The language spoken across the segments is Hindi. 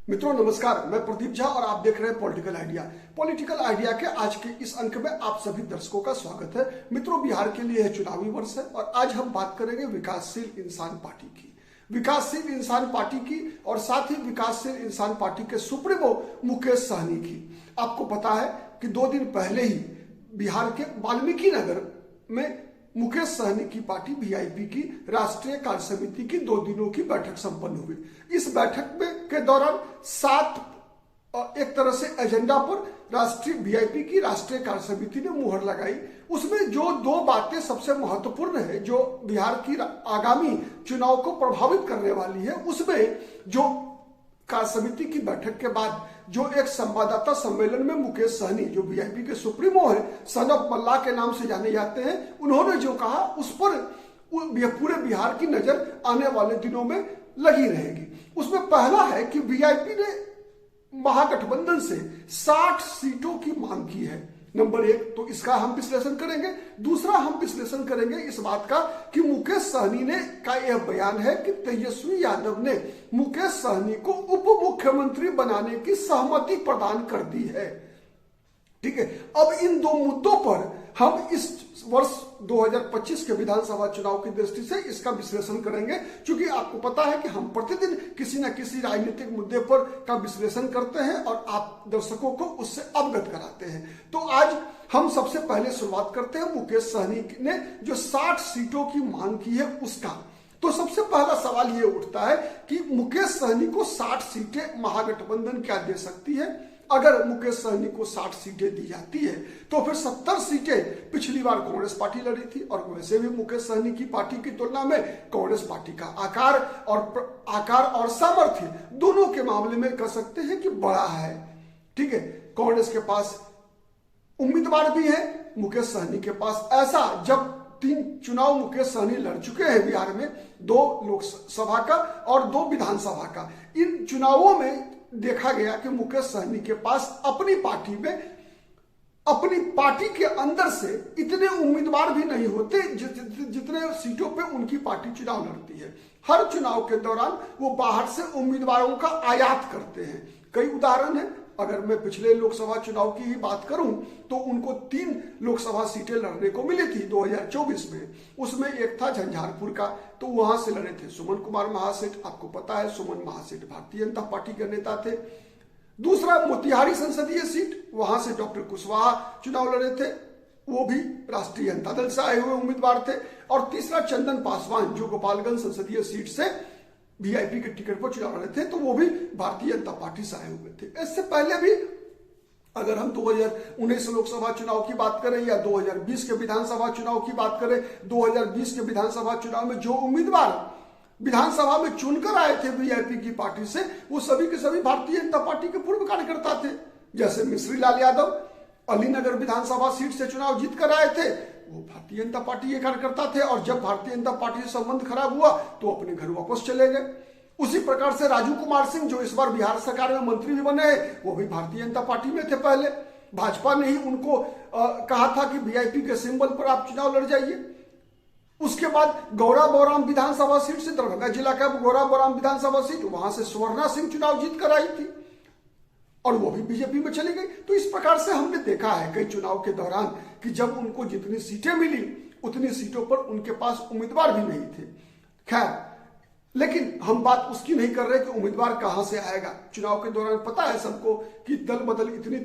मित्रों नमस्कार, मैं प्रदीप झा और आप देख रहे हैं पॉलिटिकल आइडिया। पॉलिटिकल आइडिया के आज के इस अंक में आप सभी दर्शकों का स्वागत है। मित्रों, बिहार के लिए चुनावी वर्ष है और आज हम बात करेंगे विकासशील इंसान पार्टी की। विकासशील इंसान पार्टी की और साथ ही विकासशील इंसान पार्टी के सुप्रीमो मुकेश सहनी की। आपको पता है कि 2 दिन पहले ही बिहार के वाल्मीकि नगर में मुकेश सहनी की पार्टी वीआईपी की राष्ट्रीय कार्य समिति की 2 दिनों की बैठक संपन्न हुई। इस बैठक में के दौरान 7 एक तरह से एजेंडा पर राष्ट्रीय वीआईपी की राष्ट्रीय कार्य समिति ने मुहर लगाई। उसमें जो 2 बातें सबसे महत्वपूर्ण है, जो बिहार की आगामी चुनाव को प्रभावित करने वाली है, उसमें जो कार्य समिति की बैठक के बाद जो एक संवाददाता सम्मेलन में मुकेश सहनी, जो वीआईपी के सुप्रीमो है, सन ऑफ मल्ला के नाम से जाने जाते हैं, उन्होंने जो कहा उस पर पूरे बिहार की नजर आने वाले दिनों में लगी रहेगी। उसमें पहला है कि वीआईपी ने महागठबंधन से 60 सीटों की मांग की है। नंबर 1 तो इसका हम विश्लेषण करेंगे। दूसरा हम विश्लेषण करेंगे इस बात का कि मुकेश सहनी ने का यह बयान है कि तेजस्वी यादव ने मुकेश सहनी को उप मुख्यमंत्री बनाने की सहमति प्रदान कर दी है। ठीक है, अब इन 2 मुद्दों पर हम इस वर्ष 2025 के विधानसभा चुनाव की दृष्टि से इसका विश्लेषण करेंगे। क्योंकि आपको पता है कि हम प्रतिदिन किसी न किसी राजनीतिक मुद्दे पर का विश्लेषण करते हैं और आप दर्शकों को उससे अवगत कराते हैं। तो आज हम सबसे पहले शुरुआत करते हैं मुकेश सहनी ने जो 60 सीटों की मांग की है उसका। तो सबसे पहला सवाल ये उठता है कि मुकेश सहनी को 60 सीटें महागठबंधन क्या दे सकती है। अगर मुकेश सहनी को 60 सीटें दी जाती है तो फिर 70 सीटें पिछली बार कांग्रेस पार्टी लड़ी थी और वैसे भी मुकेश सहनी की पार्टी की तुलना में कांग्रेस पार्टी का आकार और सामर्थ्य दोनों के मामले में कह सकते हैं कि बड़ा है। ठीक है, कांग्रेस के पास उम्मीदवार भी है, मुकेश सहनी के पास ऐसा जब 3 चुनाव मुकेश सहनी लड़ चुके हैं बिहार में, 2 लोकसभा का और 2 विधानसभा का। इन चुनावों में देखा गया कि मुकेश सहनी के पास अपनी पार्टी के अंदर से इतने उम्मीदवार भी नहीं होते जितने सीटों पे उनकी पार्टी चुनाव लड़ती है। हर चुनाव के दौरान वो बाहर से उम्मीदवारों का आयात करते हैं। कई उदाहरण है, अगर मैं पिछले लोकसभा चुनाव की ही बात करूं तो उनको 3 लोकसभा सीटें लड़ने को मिली थी 2024 में। उसमें एक था झंझारपुर का, तो वहां से लड़े थे सुमन कुमार महासेठ। आपको पता है सुमन महासेठ भारतीय जनता पार्टी के नेता थे। दूसरा मोतिहारी संसदीय सीट, वहां से डॉक्टर कुशवाहा चुनाव लड़े थे, वो भी राष्ट्रीय जनता दल से आए हुए उम्मीदवार थे। और तीसरा चंदन पासवान, जो गोपालगंज संसदीय सीट से वीआईपी के टिकट पर चुनाव लड़े थे, तो वो भी भारतीय जनता पार्टी से आए हुए थे। इससे पहले भी अगर हम 2019 लोकसभा चुनाव की बात करें या 2020 के विधानसभा चुनाव की बात करें, 2020 के विधानसभा चुनाव में जो उम्मीदवार विधानसभा में चुनकर आए थे वीआईपी की पार्टी से, वो सभी के सभी भारतीय जनता पार्टी के पूर्व कार्यकर्ता थे। जैसे मिश्री लाल यादव अलीनगर विधानसभा सीट से चुनाव जीत कर आए थे, वो भारतीय जनता पार्टी के कार्यकर्ता थे और जब भारतीय जनता पार्टी से संबंध खराब हुआ तो अपने घर वापस चले गए। उसी प्रकार से राजू कुमार सिंह, जो इस बार बिहार सरकार में मंत्री भी बने हैं, वो भी भारतीय जनता पार्टी में थे। पहले भाजपा ने ही उनको कहा था कि वीआईपी के सिंबल पर आप चुनाव लड़ जाइए। उसके बाद गौरा बौराम विधानसभा सीट से, दरभंगा जिला का गौरा बौराम विधानसभा सीट, वहां से सुवर्णा सिंह चुनाव जीत कर आई थी और वो भी बीजेपी में चली गई। तो इस प्रकार से हमने देखा है कई चुनाव के दौरान कि जब उनको जितनी सीटें मिली उतनी सीटों पर उनके पास उम्मीदवार भी नहीं थे। खैर, लेकिन हम बात उसकी नहीं कर रहे कि उम्मीदवार कहां से आएगा। चुनाव के दौरान पता है सबको कि दल बदल इतनी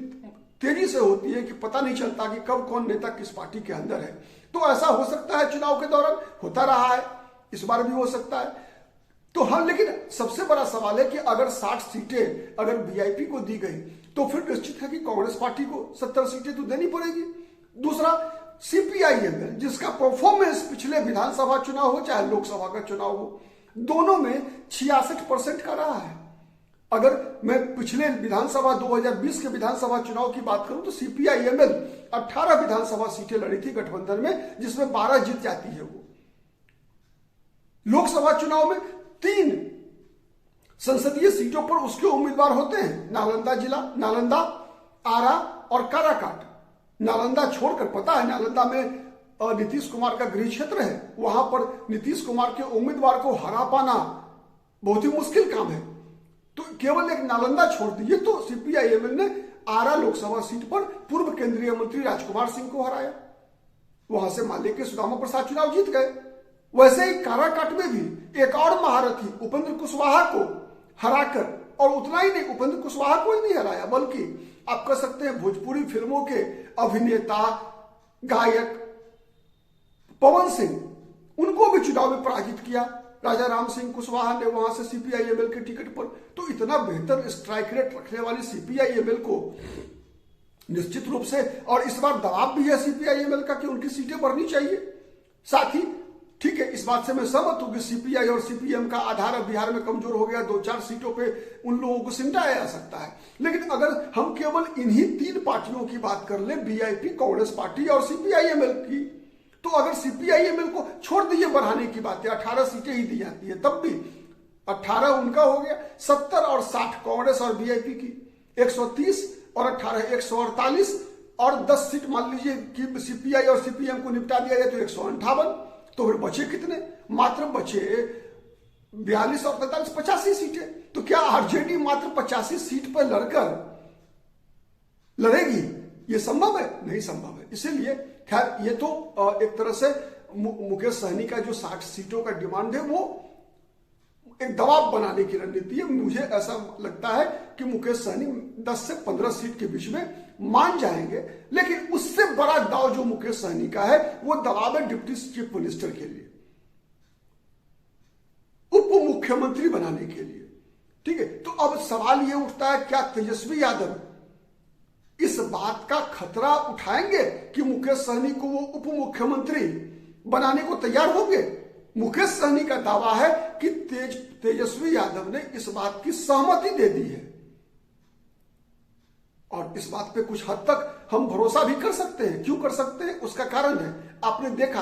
तेजी से होती है कि पता नहीं चलता कि कब कौन नेता किस पार्टी के अंदर है। तो ऐसा हो सकता है, चुनाव के दौरान होता रहा है, इस बार भी हो सकता है। तो हम, लेकिन सबसे बड़ा सवाल है कि अगर 60 सीटें अगर वीआईपी को दी गई तो फिर निश्चित है कि कांग्रेस पार्टी को 70 सीटें तो देनी पड़ेगी। दूसरा, सीपीआईएम, जिसका परफॉर्मेंस पिछले विधानसभा चुनाव हो चाहे लोकसभा का चुनाव हो, दोनों में 66% का रहा है। अगर मैं पिछले विधानसभा 2020 के विधानसभा चुनाव की बात करूं तो सीपीआईएमएल 18 विधानसभा सीटें लड़ी थी गठबंधन में, जिसमें 12 जीत जाती है वो। लोकसभा चुनाव में 3 संसदीय सीटों पर उसके उम्मीदवार होते हैं, नालंदा जिला, नालंदा, आरा और काराकाट। नालंदा छोड़कर, पता है नालंदा में नीतीश कुमार का गृह क्षेत्र है, वहां पर नीतीश कुमार के उम्मीदवार को हरा पाना बहुत ही मुश्किल काम है। तो केवल एक नालंदा छोड़ दीजिए तो सीपीआईएमएल ने आरा लोकसभा सीट पर पूर्व केंद्रीय मंत्री राजकुमार सिंह को हराया। वहां से माले के सुदामा प्रसाद चुनाव जीत गए। वैसे ही काराकाट में भी एक और महारथी उपेंद्र कुशवाहा को हराकर, और उतना ही नहीं, उपेंद्र कुशवाहा को ही नहीं हराया बल्कि आप कह सकते हैं भोजपुरी फिल्मों के अभिनेता गायक पवन सिंह, उनको भी चुनाव में पराजित किया राजा राम सिंह कुशवाहा ने वहां से सीपीआईएमएल के टिकट पर। तो इतना बेहतर स्ट्राइक रेट रखने वाली सीपीआईएमएल को निश्चित रूप से, और इस बार दबाव भी है सीपीआईएमएल का कि उनकी सीटें बढ़नी चाहिए। साथ ही ठीक है, इस बात से मैं सहमत हूं कि सीपीआई और सीपीएम का आधार अब बिहार में कमजोर हो गया, 2-4 सीटों पे उन लोगों को सिमटाया जा सकता है। लेकिन अगर हम केवल इन्हीं 3 पार्टियों की बात कर ले, बीआईपी, कांग्रेस पार्टी और सीपीआईएमएल की, तो अगर सीपीआईएमएल को छोड़ दिए बढ़ाने की बात है, 18 सीटें ही दी जाती है, तब भी 18 उनका हो गया, 70 और 60 कांग्रेस और बीआईपी की, 130 और 18 148, और 10 सीट मान लीजिए कि सीपीआई और सीपीएम को निपटा दिया जाए तो 158। तो फिर बचे कितने? मात्र बचे 42 और 43, 85 सीटें। तो क्या आरजेडी मात्र 85 सीट पर लड़ेगी? ये संभव है? नहीं संभव है। इसीलिए खैर ये तो एक तरह से मुकेश सहनी का जो 60 सीटों का डिमांड है वो एक दबाव बनाने की रणनीति है। मुझे ऐसा लगता है कि मुकेश सहनी 10 से 15 सीट के बीच में मान जाएंगे, लेकिन उससे बड़ा दाव जो मुकेश सहनी का है वो दबाव है डिप्टी चीफ मिनिस्टर के लिए, उप मुख्यमंत्री बनाने के लिए। ठीक है, तो अब सवाल ये उठता है, क्या तेजस्वी यादव इस बात का खतरा उठाएंगे कि मुकेश सहनी को वो उप मुख्यमंत्री बनाने को तैयार होंगे? मुकेश सहनी का दावा है कि तेजस्वी यादव ने इस बात की सहमति दे दी है, और इस बात पे कुछ हद तक हम भरोसा भी कर सकते हैं। क्यों कर सकते हैं? उसका कारण है, आपने देखा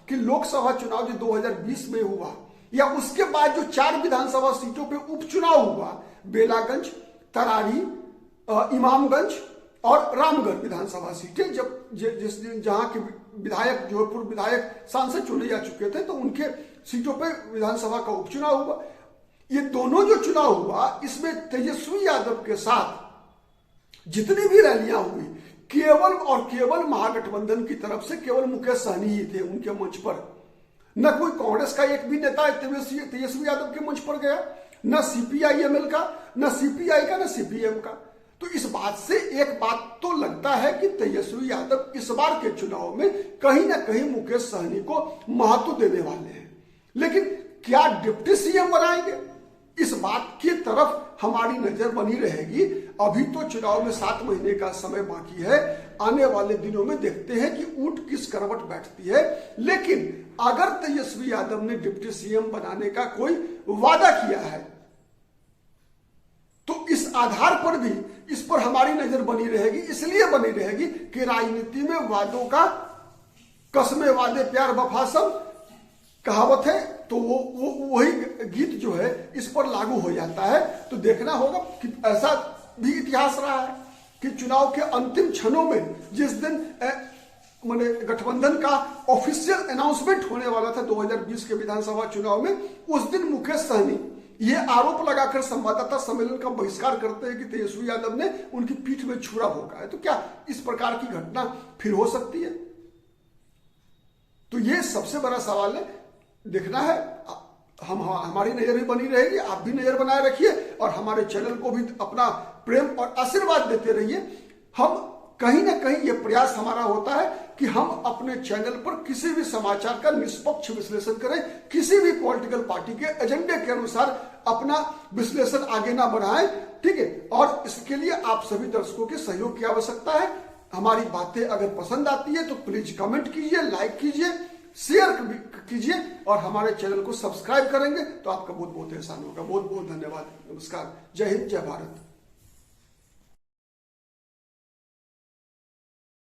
कि लोकसभा चुनाव जो 2020 में हुआ या उसके बाद जो 4 विधानसभा सीटों पे उपचुनाव हुआ, बेलागंज, तरारी, इमामगंज और रामगढ़ विधानसभा सीटें, जिस दिन जहां के विधायक जो पूर्व विधायक सांसद चुने जा चुके थे, तो उनके सीटों पे विधानसभा का उपचुनाव हुआ। ये दोनों जो चुनाव हुआ, इसमें तेजस्वी यादव के साथ जितनी भी रैलियां हुई, केवल और केवल महागठबंधन की तरफ से केवल मुकेश सहनी ही थे उनके मंच पर। न कोई कांग्रेस का एक भी नेता तेजस्वी यादव के मंच पर गया, न सीपीआईएमएल का, न सीपीआई का, न सीपीएम का। तो इस बात से एक बात तो लगता है कि तेजस्वी यादव इस बार के चुनाव में कहीं ना कहीं मुकेश सहनी को महत्व देने वाले हैं। लेकिन क्या डिप्टी सीएम बनाएंगे, इस बात की तरफ हमारी नजर बनी रहेगी। अभी तो चुनाव में 7 महीने का समय बाकी है, आने वाले दिनों में देखते हैं कि ऊंट किस करवट बैठती है। लेकिन अगर तेजस्वी यादव ने डिप्टी सीएम बनाने का कोई वादा किया है, तो इस आधार पर भी इस पर हमारी नजर बनी रहेगी। इसलिए बनी रहेगी कि राजनीति में वादों का, कसमें वादे प्यार वफा सब कहावत है, तो वो वही गीत जो है इस पर लागू हो जाता है। तो देखना होगा कि ऐसा भी इतिहास रहा है कि चुनाव के अंतिम क्षणों में जिस दिन माने गठबंधन का ऑफिशियल अनाउंसमेंट होने वाला था 2020 के विधानसभा चुनाव में, उस दिन मुकेश सहनी ये आरोप लगाकर संवाददाता सम्मेलन का बहिष्कार करते हैं कि तेजस्वी यादव ने उनकी पीठ में छुरा भोंका है। तो क्या इस प्रकार की घटना फिर हो सकती है? तो ये सबसे बड़ा सवाल है, देखना है। हमारी नजर भी बनी रहेगी, आप भी नजर बनाए रखिए और हमारे चैनल को भी अपना प्रेम और आशीर्वाद देते रहिए। हम कहीं ना कहीं ये प्रयास हमारा होता है कि हम अपने चैनल पर किसी भी समाचार का निष्पक्ष विश्लेषण करें, किसी भी पॉलिटिकल पार्टी के एजेंडे के अनुसार अपना विश्लेषण आगे ना बढ़ाएं। ठीक है, और इसके लिए आप सभी दर्शकों के सहयोग की आवश्यकता है। हमारी बातें अगर पसंद आती है तो प्लीज कमेंट कीजिए, लाइक कीजिए, शेयर कीजिए और हमारे चैनल को सब्सक्राइब करेंगे तो आपका बहुत बहुत एहसान होगा। बहुत बहुत धन्यवाद। नमस्कार, जय हिंद, जय भारत।